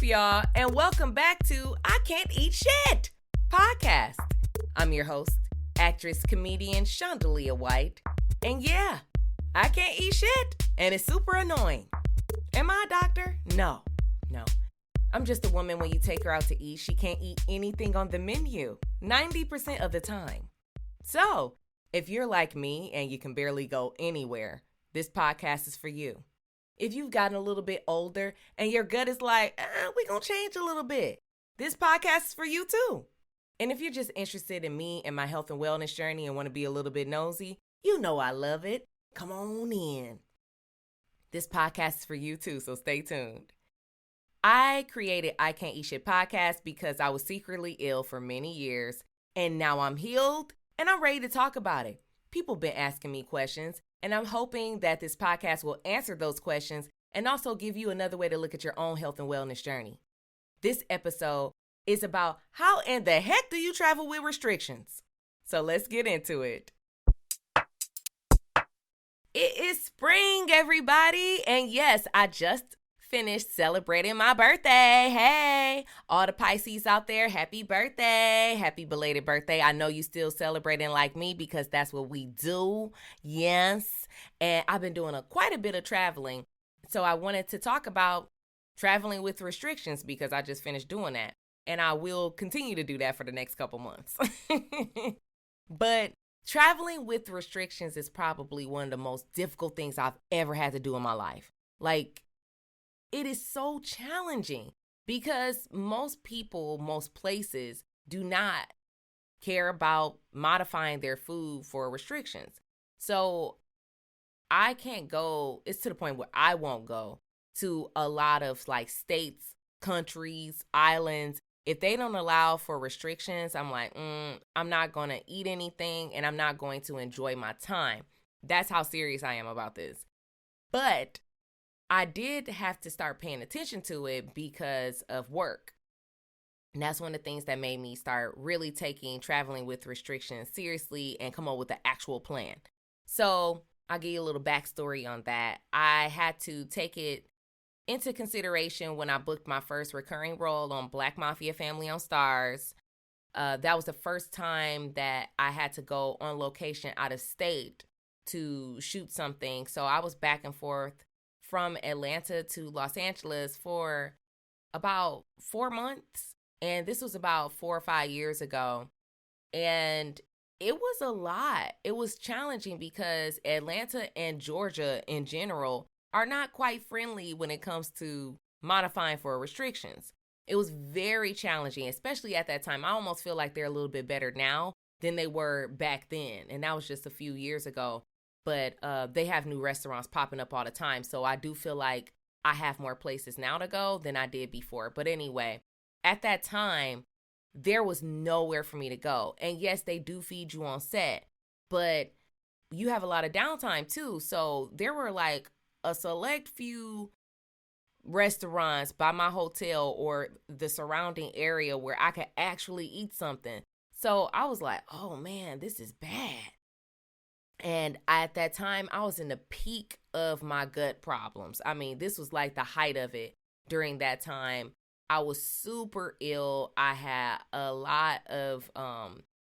y'all? And welcome back to I Can't Eat Shit podcast. I'm your host, actress, comedian Shondalia White. And yeah, I can't eat shit, and it's super annoying. Am I a doctor? No. I'm just a woman when you take her out to eat, she can't eat anything on the menu 90% of the time. So, if you're like me and you can barely go anywhere, this podcast is for you. If you've gotten a little bit older and your gut is like, we're going to change a little bit, this podcast is for you too. And if you're just interested in me and my health and wellness journey and want to be a little bit nosy, you know I love it. Come on in. This podcast is for you too, so stay tuned. I created I Can't Eat Shit podcast because I was secretly ill for many years, and now I'm healed and I'm ready to talk about it. People been asking me questions, and I'm hoping that this podcast will answer those questions and also give you another way to look at your own health and wellness journey. This episode is about how in the heck do you travel with restrictions? So let's get into it. It is spring, everybody, and yes, I just finished celebrating my birthday. Hey, all the Pisces out there, happy birthday. Happy belated birthday. I know you still celebrating like me because that's what we do. Yes. And I've been doing quite a bit of traveling. So I wanted to talk about traveling with restrictions because I just finished doing that. And I will continue to do that for the next couple months. But traveling with restrictions is probably one of the most difficult things I've ever had to do in my life. Like, it is so challenging because most people, most places do not care about modifying their food for restrictions. So I can't go, it's to the point where I won't go to a lot of like states, countries, islands. If they don't allow for restrictions, I'm like, I'm not going to eat anything and I'm not going to enjoy my time. That's how serious I am about this. But I did have to start paying attention to it because of work. And that's one of the things that made me start really taking traveling with restrictions seriously and come up with an actual plan. So I'll give you a little backstory on that. I had to take it into consideration when I booked my first recurring role on Black Mafia Family on Stars. That was the first time that I had to go on location out of state to shoot something. So I was back and forth from Atlanta to Los Angeles for about 4 months. And this was about 4 or 5 years ago. And it was a lot. It was challenging because Atlanta and Georgia in general are not quite friendly when it comes to modifying for restrictions. It was very challenging, especially at that time. I almost feel like they're a little bit better now than they were back then. And that was just a few years ago. But they have new restaurants popping up all the time. So I do feel like I have more places now to go than I did before. But anyway, at that time, there was nowhere for me to go. And yes, they do feed you on set, but you have a lot of downtime too. So there were like a select few restaurants by my hotel or the surrounding area where I could actually eat something. So I was like, oh man, this is bad. And at that time, I was in the peak of my gut problems. I mean, this was like the height of it during that time. I was super ill. I had a lot of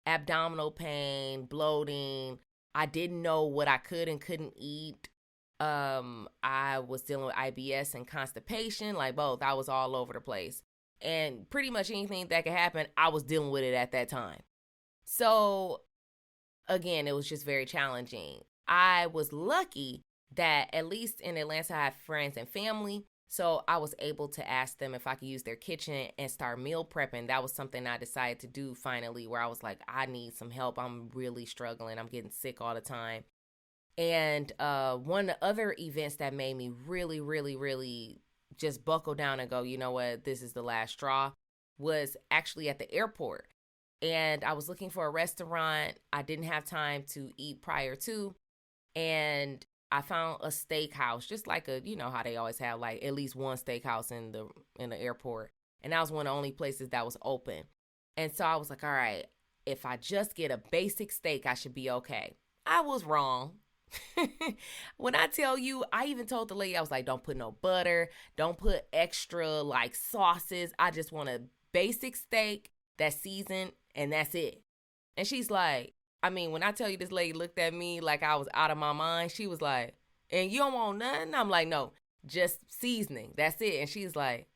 abdominal pain, bloating. I didn't know what I could and couldn't eat. I was dealing with IBS and constipation, like both. I was all over the place. And pretty much anything that could happen, I was dealing with it at that time. So again, it was just very challenging. I was lucky that at least in Atlanta, I have friends and family. So I was able to ask them if I could use their kitchen and start meal prepping. That was something I decided to do finally, where I was like, I need some help. I'm really struggling. I'm getting sick all the time. And one of the other events that made me really, really, really just buckle down and go, you know what, this is the last straw, was actually at the airport. And I was looking for a restaurant. I didn't have time to eat prior to. And I found a steakhouse, just like you know how they always have like at least one steakhouse in the airport. And that was one of the only places that was open. And so I was like, all right, if I just get a basic steak, I should be okay. I was wrong. When I tell you, I even told the lady, I was like, don't put no butter, don't put extra like sauces. I just want a basic steak that's seasoned and that's it. And she's like, I mean, when I tell you this lady looked at me like I was out of my mind, she was like, and you don't want nothing? I'm like, no, just seasoning. That's it. And she's like,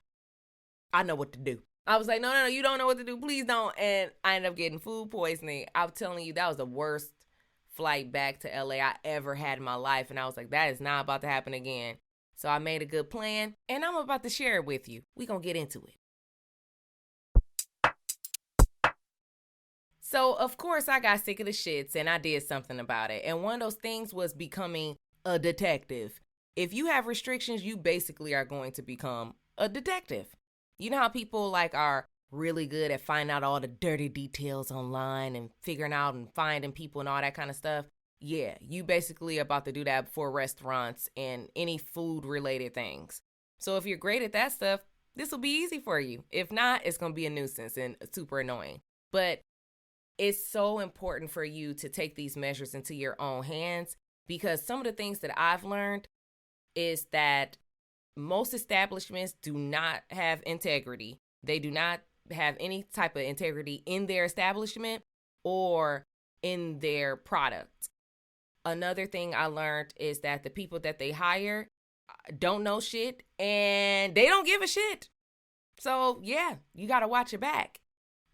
I know what to do. I was like, no, you don't know what to do. Please don't. And I ended up getting food poisoning. I'm telling you, that was the worst flight back to LA I ever had in my life. And I was like, that is not about to happen again. So I made a good plan and I'm about to share it with you. We're going to get into it. So, of course, I got sick of the shits and I did something about it. And one of those things was becoming a detective. If you have restrictions, you basically are going to become a detective. You know how people like are really good at finding out all the dirty details online and figuring out and finding people and all that kind of stuff? Yeah, you basically are about to do that for restaurants and any food related things. So if you're great at that stuff, this will be easy for you. If not, it's going to be a nuisance and super annoying. But it's so important for you to take these measures into your own hands, because some of the things that I've learned is that most establishments do not have integrity. They do not have any type of integrity in their establishment or in their product. Another thing I learned is that the people that they hire don't know shit and they don't give a shit. So yeah, you got to watch your back.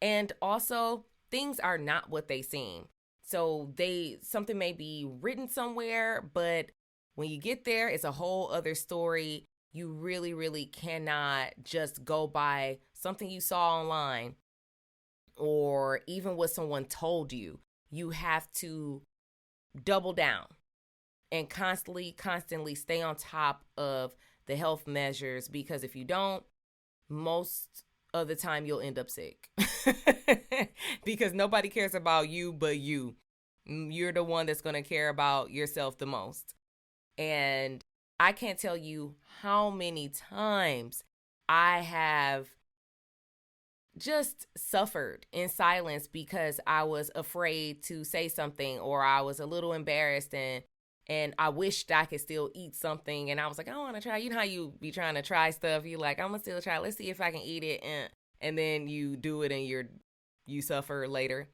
And also, things are not what they seem. So something may be written somewhere, but when you get there, it's a whole other story. You really, really cannot just go by something you saw online or even what someone told you. You have to double down and constantly stay on top of the health measures, because if you don't, most of the time you'll end up sick because nobody cares about you but you. You're the one that's going to care about yourself the most. And I can't tell you how many times I have just suffered in silence because I was afraid to say something, or I was a little embarrassed and I wished I could still eat something. And I was like, I want to try. You know how you be trying to try stuff? You like, I'm going to still try. Let's see if I can eat it. And then you do it and you suffer later.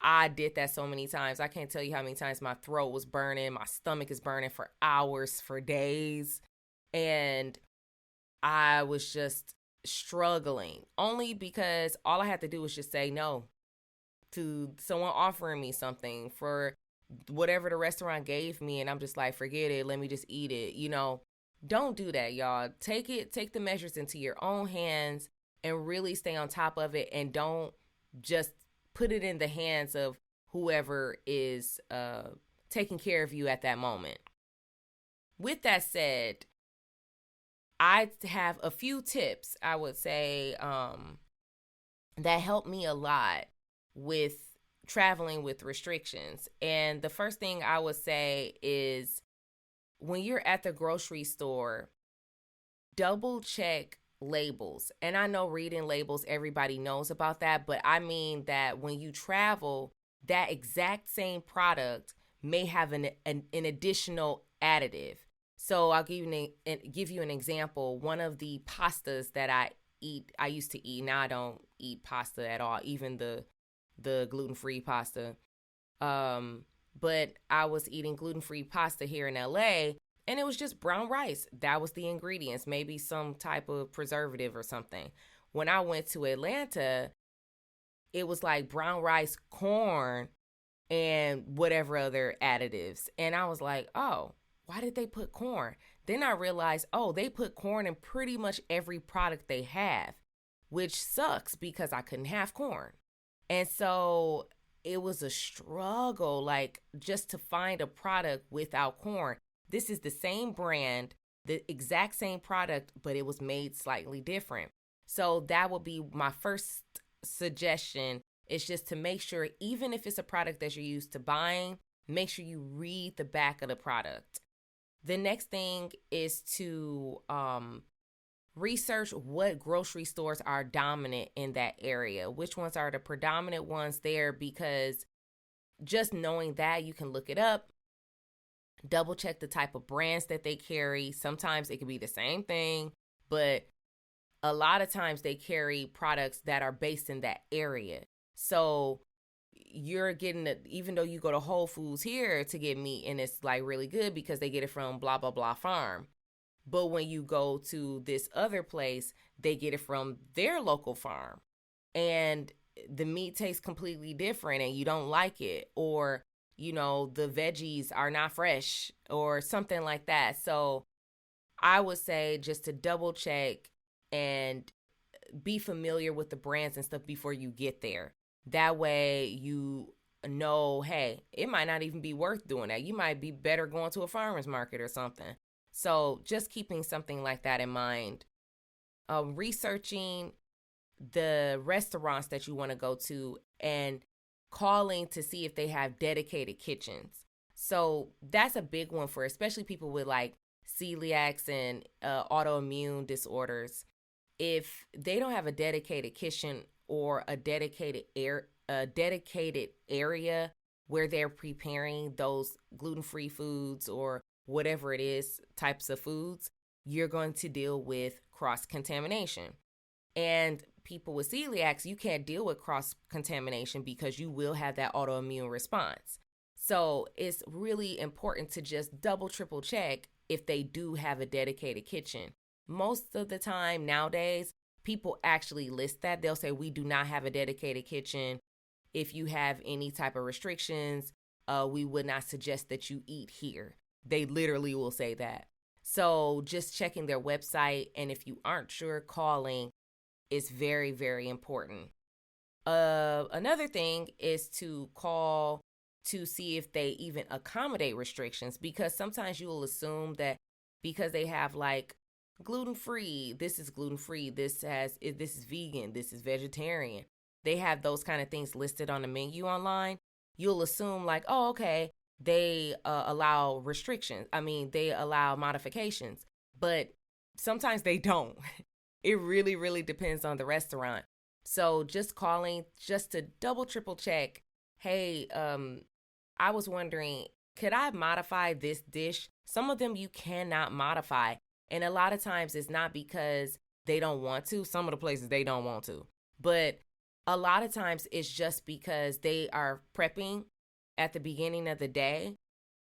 I did that so many times. I can't tell you how many times my throat was burning. My stomach is burning for hours, for days. And I was just struggling only because all I had to do was just say no to someone offering me something for whatever the restaurant gave me. And I'm just like, forget it. Let me just eat it. Don't do that, y'all. Take the measures into your own hands and really stay on top of it. And don't just put it in the hands of whoever is taking care of you at that moment. With that said, I have a few tips, I would say, that help me a lot with traveling with restrictions. And the first thing I would say is, when you're at the grocery store, double check labels. And I know reading labels, everybody knows about that, but I mean that when you travel, that exact same product may have an additional additive. So I'll give you an example. One of the pastas that I used to eat. Now I don't eat pasta at all, even the gluten-free pasta. But I was eating gluten-free pasta here in LA, and it was just brown rice. That was the ingredients, maybe some type of preservative or something. When I went to Atlanta, it was like brown rice, corn, and whatever other additives. And I was like, oh, why did they put corn? Then I realized, oh, they put corn in pretty much every product they have, which sucks because I couldn't have corn. And so it was a struggle, like, just to find a product without corn. This is the same brand, the exact same product, but it was made slightly different. So that would be my first suggestion, is just to make sure, even if it's a product that you're used to buying, make sure you read the back of the product. The next thing is to research what grocery stores are dominant in that area, which ones are the predominant ones there, because just knowing that, you can look it up Double check the type of brands that they carry. Sometimes it could be the same thing, but a lot of times they carry products that are based in that area. So you're getting it, even though you go to Whole Foods here to get meat and it's like really good because they get it from blah, blah, blah farm. But when you go to this other place, they get it from their local farm. And the meat tastes completely different and you don't like it. Or, the veggies are not fresh or something like that. So I would say just to double check and be familiar with the brands and stuff before you get there. That way you know, hey, it might not even be worth doing that. You might be better going to a farmer's market or something. So just keeping something like that in mind. Researching the restaurants that you want to go to and calling to see if they have dedicated kitchens. So that's a big one for especially people with like celiacs and autoimmune disorders. If they don't have a dedicated kitchen or a dedicated area where they're preparing those gluten-free foods or whatever it is, types of foods, you're going to deal with cross-contamination. And people with celiacs, you can't deal with cross-contamination because you will have that autoimmune response. So it's really important to just double, triple check if they do have a dedicated kitchen. Most of the time nowadays, people actually list that. They'll say, we do not have a dedicated kitchen. If you have any type of restrictions, we would not suggest that you eat here. They literally will say that. So just checking their website, and if you aren't sure, calling is very, very important. Another thing is to call to see if they even accommodate restrictions, because sometimes you will assume that because they have like gluten-free, this is gluten-free, this is vegan, this is vegetarian. They have those kind of things listed on the menu online. You'll assume like, oh, okay, they allow restrictions. They allow modifications, but sometimes they don't. It really, really depends on the restaurant. So just calling just to double, triple check. Hey, I was wondering, could I modify this dish? Some of them you cannot modify. And a lot of times it's not because they don't want to. Some of the places they don't want to. But a lot of times it's just because they are prepping at the beginning of the day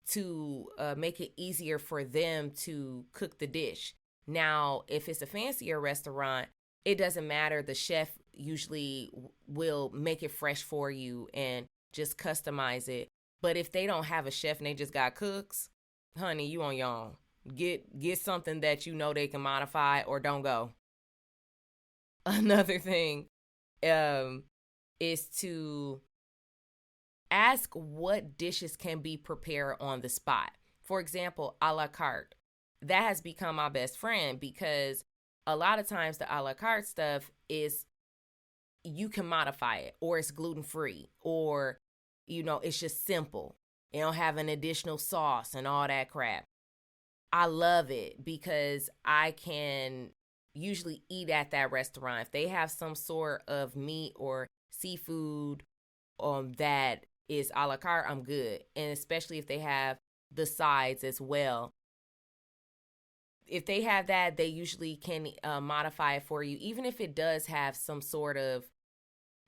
to make it easier for them to cook the dish. Now, if it's a fancier restaurant, it doesn't matter. The chef usually will make it fresh for you and just customize it. But if they don't have a chef and they just got cooks, honey, you on your own. Get something that you know they can modify, or don't go. Another thing is to ask what dishes can be prepared on the spot. For example, a la carte. That has become my best friend because a lot of times the a la carte stuff is you can modify it, or it's gluten-free, or, it's just simple. You don't have an additional sauce and all that crap. I love it because I can usually eat at that restaurant. If they have some sort of meat or seafood that is a la carte, I'm good. And especially if they have the sides as well. If they have that, they usually can modify it for you. Even if it does have some sort of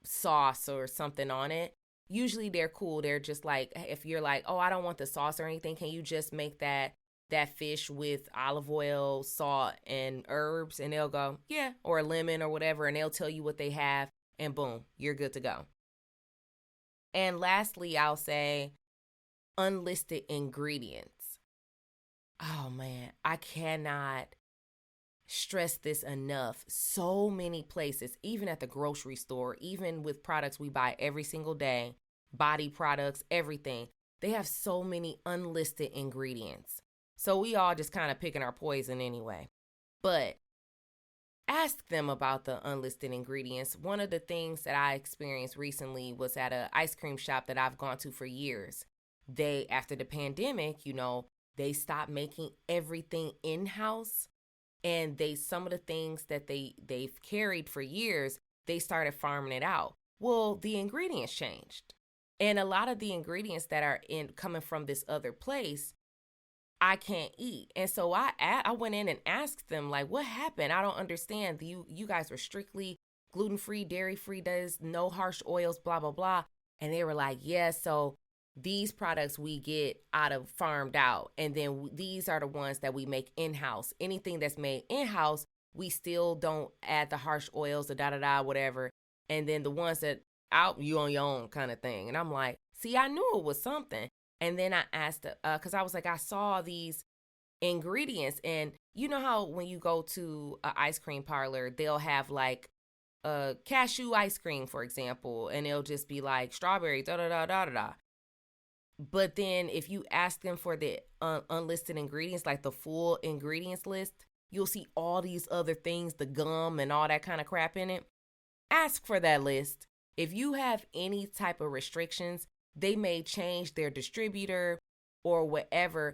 sauce or something on it, usually they're cool. They're just like, if you're like, oh, I don't want the sauce or anything, can you just make that fish with olive oil, salt, and herbs? And they'll go, yeah, or a lemon or whatever, and they'll tell you what they have, and boom, you're good to go. And lastly, I'll say unlisted ingredients. Oh man, I cannot stress this enough. So many places, even at the grocery store, even with products we buy every single day, body products, everything, they have so many unlisted ingredients. So we all just kind of picking our poison anyway. But ask them about the unlisted ingredients. One of the things that I experienced recently was at an ice cream shop that I've gone to for years. They, after the pandemic, they stopped making everything in-house, and some of the things that they've carried for years, they started farming it out. Well, the ingredients changed. And a lot of the ingredients that are coming from this other place I can't eat. And so I went in and asked them, like, what happened? I don't understand. You guys were strictly gluten-free, dairy-free, does no harsh oils, blah, blah, blah. And they were like, yeah, so these products we get out of farmed out. And then these are the ones that we make in-house. Anything that's made in-house, we still don't add the harsh oils, the da-da-da, whatever. And then the ones that out, you on your own kind of thing. And I'm like, see, I knew it was something. And then I asked, because I was like, I saw these ingredients. And you know how when you go to an ice cream parlor, they'll have like cashew ice cream, for example, and it'll just be like strawberry, da-da-da-da-da-da. But then if you ask them for the unlisted ingredients, like the full ingredients list, you'll see all these other things, the gum and all that kind of crap in it. Ask for that list. If you have any type of restrictions, they may change their distributor or whatever.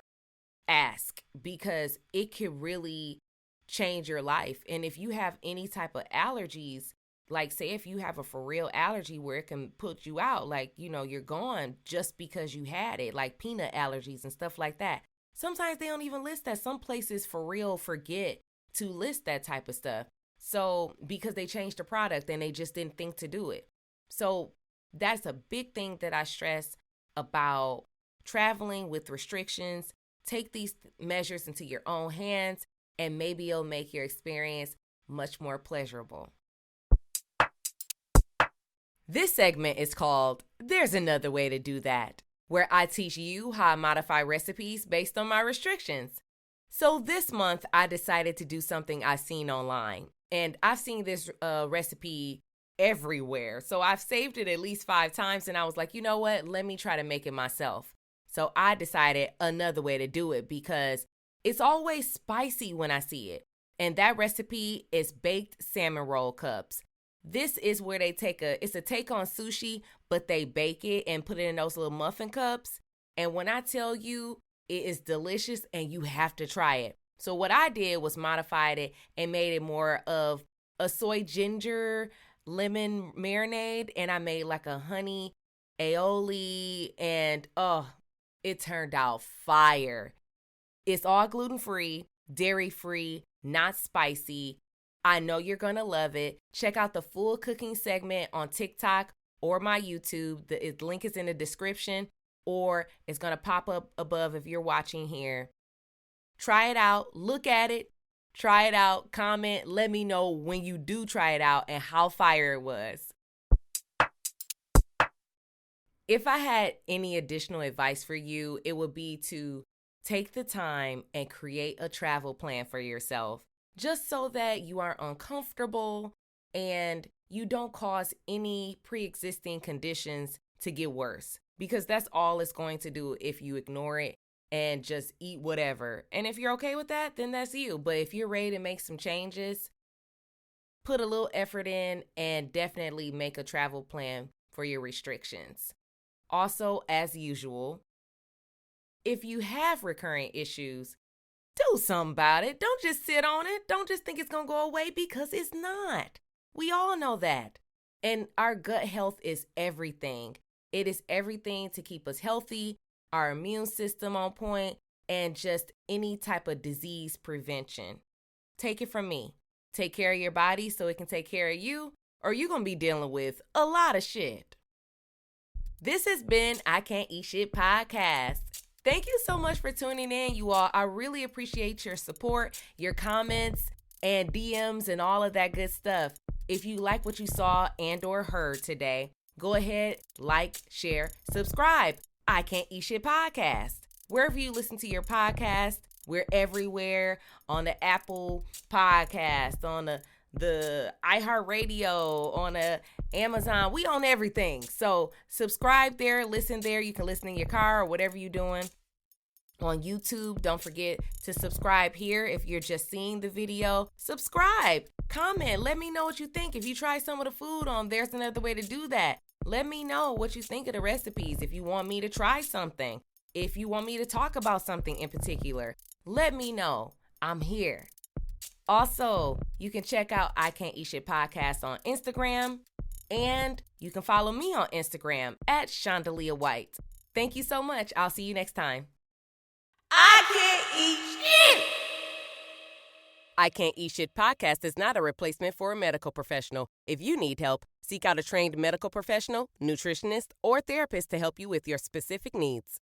Ask, because it could really change your life. And if you have any type of allergies, like say if you have a for real allergy where it can put you out, like, you know, you're gone just because you had it, like peanut allergies and stuff like that. Sometimes they don't even list that. Some places for real forget to list that type of stuff. So because they changed the product and they just didn't think to do it. So that's a big thing that I stress about traveling with restrictions. Take these measures into your own hands, and maybe it'll make your experience much more pleasurable. This segment is called There's Another Way to Do That, where I teach you how I modify recipes based on my restrictions. So this month, I decided to do something I've seen online, and I've seen this recipe everywhere. So I've saved it at least 5 times, and I was like, you know what? Let me try to make it myself. So I decided another way to do it because it's always spicy when I see it. And that recipe is baked salmon roll cups. This is where they it's a take on sushi, but they bake it and put it in those little muffin cups. And when I tell you, it is delicious and you have to try it. So what I did was modified it and made it more of a soy ginger lemon marinade. And I made like a honey aioli, and it turned out fire. It's all gluten-free, dairy-free, not spicy. I know you're going to love it. Check out the full cooking segment on TikTok or my YouTube. The link is in the description, or it's going to pop up above if you're watching here. Try it out. Look at it. Try it out. Comment. Let me know when you do try it out and how fire it was. If I had any additional advice for you, it would be to take the time and create a travel plan for yourself, just so that you aren't uncomfortable and you don't cause any pre-existing conditions to get worse, because that's all it's going to do if you ignore it and just eat whatever. And if you're okay with that, then that's you. But if you're ready to make some changes, put a little effort in and definitely make a travel plan for your restrictions. Also, as usual, if you have recurring issues, do something about it. Don't just sit on it. Don't just think it's going to go away, because it's not. We all know that. And our gut health is everything. It is everything to keep us healthy, our immune system on point, and just any type of disease prevention. Take it from me. Take care of your body so it can take care of you, or you're going to be dealing with a lot of shit. This has been I Can't Eat Shit Podcast. Thank you so much for tuning in, you all. I really appreciate your support, your comments, and DMs, and all of that good stuff. If you like what you saw and or heard today, go ahead, like, share, subscribe. I Can't Eat Shit Podcast. Wherever you listen to your podcast, we're everywhere. On the Apple Podcast, on the iHeartRadio, on the Amazon. We on everything. So subscribe there, listen there. You can listen in your car or whatever you're doing. On YouTube, don't forget to subscribe here. If you're just seeing the video, subscribe, comment, let me know what you think. If you try some of the food on There's Another Way to Do That, let me know what you think of the recipes. If you want me to try something, if you want me to talk about something in particular, let me know. I'm here. Also, you can check out I Can't Eat Shit Podcast on Instagram, and you can follow me on Instagram at Shondalia White. Thank you so much. I'll see you next time. I can't I Can't Eat Shit podcast is not a replacement for a medical professional. If you need help, seek out a trained medical professional, nutritionist, or therapist to help you with your specific needs.